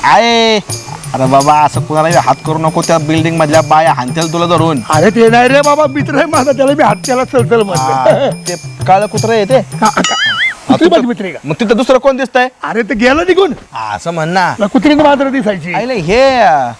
आहे. अरे बाबा असं कुणाला हात करू नको, त्या बिल्डिंग मधल्या बाया हानतील तुला धरून. अरे ते नाही रे बाबा, मित्र आहे माझा, त्याला मी हात त्याला चल म्हणतो. ते काळ कुत्र येते कुत्री माझी मित्र आहे का? मग तिथं दुसरं कोण दिसतंय? अरे ते गेलं निघून, असं म्हण ना. कुत्रीने मात्र दिसायची. आईला हे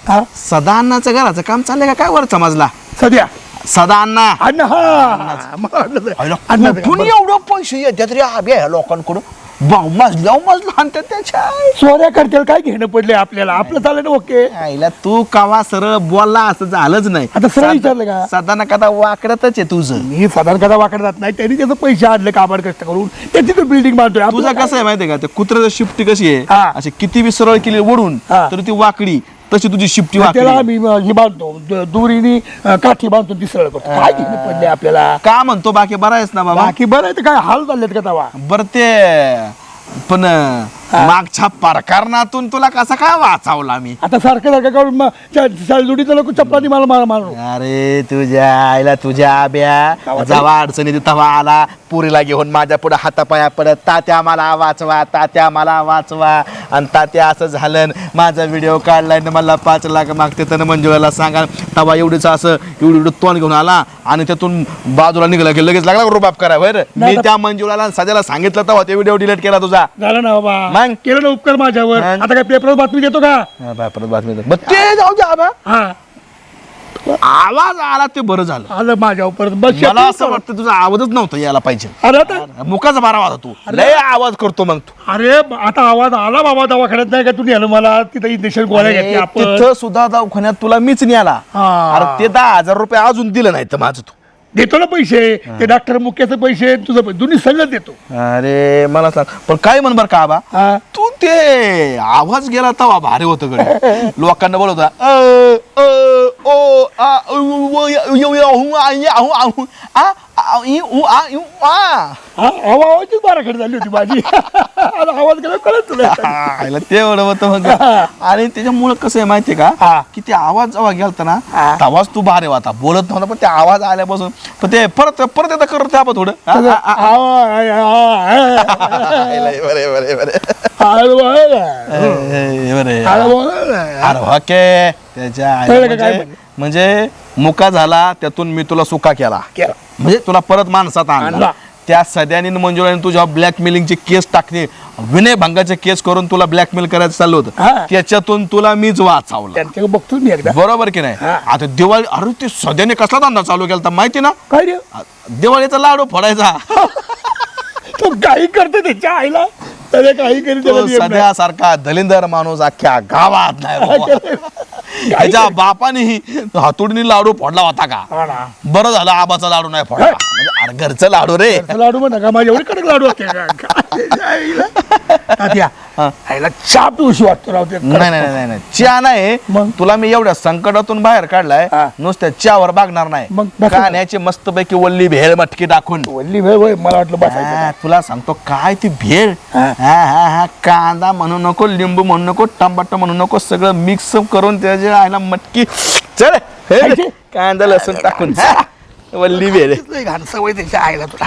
हा? सदान्नाचं घराचं काम चाललंय का काय वर समजला? सध्या सदान्ना अण्णा, हा मला वाटलं अण्णा कुठून एवढं पैसे येतात रे आब्या लोकांकडून? मजला आणतात त्याच्या. सोऱ्या करतील काय घेणं पडले आपल्याला, आपलं चालेल ना. ओके आईला तू कावा सरळ बोलला असं झालंच नाही. आता सरळ विचारलं का? सदाना कदा वाकडतच आहे तुझं. मी साधारण कदा वाकडे जात नाही, त्यांनी त्याचं पैसे आणले काबाड कष्ट करून, त्याची तो बिल्डिंग बांधतोय. तुझं कसं आहे माहितीये का, ते कुत्र्याची शिफ्टी कशी हा. आहे, अशी किती बी सरळ केली ओढून हा. तर ती वाकडी, तशी तुझी शिफ्टी त्याला वाकडी. आम्ही हे बांधतो, दुरीनी काठी बांधतो, ती सरळ करतो. काय घेणं पडले आपल्याला? का म्हणतो बाकी बरा आहेस ना बाबा? बाकी बरं आहे, तर काय हाल चाललेत का तवा? बर ते पण मागच्या प्रकरणातून तुला कसा काय वाचवला मी? आता सारखं सारखं करून जोडीचं लोक चपलानी मला मारू. अरे तुझ्या आईला, तुझ्या आब्या जेव्हा अडचणी तेव्हा आला पुरीला घेऊन माझ्या पुढे हातापाया पडत, तात्या मला वाचवा, तात्या मला वाचवा. आणि तात्या असं झालं, माझा व्हिडिओ काढलाय ना, मला 5 लाख मागते तर मंजुळाला सांगा. तेव्हा एवढीच असं एवढं तोंड घेऊन आला आणि त्यातून बाजूला निघाला की लगेच लागला रुबाब करा. बरं मी त्या मंजुळाला सध्याला सांगितलं तेव्हा ते व्हिडिओ डिलीट केला तुझा. झालं ना बाबा, मग? केलं ना उपकार माझ्यावर. मग? आता काय पेपर बातमी देतो का? परत बातमी बरं ते जाऊ द्या आबा. हा आवाज आला ते बरं झालं. आलं माझ्या परत. बस मला असं वाटतं तुझा आवाजच नव्हता यायला पाहिजे. अरे आता मुखाचा बारा वाजता तू लय आवाज करतो. मग तू अरे आता आवाज आला बाबा, दवाखान्यात नाही का तुम्ही आलं मला तिथं इंजेक्शन गोळ्या घेतल्या आपण. तिथं सुद्धा दवाखान्यात तुला मीच न्याला. हा. अरे ते 10,000 रुपये अजून दिलं नाही तर माझं तू. देतो ना पैसे, ते डॉक्टर मुख्याचे पैसे, तुझं पैसे दोन्ही संगत देतो. अरे मला सांग पण काय म्हण बर का आबा, हा तू ते आवाज गेला तवा भारी होतं गडे. लोकांना बोलवता आवाजच बाराखड झाली होती माझी. आता आवाज गेला कळत तुला. ते एवढं होतं मग. आणि त्याच्यामुळे कसं आहे माहितीये का, की ते आवाज जेव्हा गेलता ना तेव्हाच तू भारी होता. बोलत नव्हता पण ते आवाज आल्यापासून पण ते परत एकदा करत आपण थोडं. अरे त्याच्या म्हणजे मुका झाला त्यातून मी तुला सुका केला, म्हणजे तुला परत माणसात आणला. त्या सध्याने मंजुळाने तुझ्या ब्लॅकमेलिंगची केस टाकणे, विनयभंगाचे केस करून तुला ब्लॅकमेल करायचं चाललं होतं. त्याच्यातून तुला मीच वाचवलं. बघतो मी एकदा. बरोबर की नाही? आता दिवाळी, अरे ते सध्याने कसला धंदा चालू केला माहिती ना? काय रे? दिवाळीचा लाडू फोडायचा. तो काही करतो त्याच्या आईला, त्याला काही करीत सध्यासारखा दलिंदर माणूस अख्ख्या गावात नाही. त्याच्या बापानेही हातोडीने लाडू फोडला होता का? बरं झालं आबाचा लाडू नाही फोडला. म्हणजे अरे घरचं लाडू रे. लाडू म्हणा का, माझ्या एवढी कडक लाडू असते आईला चहा पिऊशी वाटतो राव ते. नाही नाही नाही चहा नाही. मग? तुला मी एवढ्या संकटातून बाहेर काढलाय, नुसत्या चहावर बागणार नाही. मग बस. खाण्याची मस्तपैकी वल्ली भेळ मटकी टाकून. वल्ली भेळ होय, मला वाटलं बसायचं. तुला सांगतो काय ती भेळ. कांदा म्हणू नको, लिंबू म्हणू नको, टमाटर म्हणू नको, सगळं मिक्स करून त्याच्या आईला मटकी चल कांदा लसूण टाकून वल्ली भेळ. घाण सवय त्याच्या आईला तुला.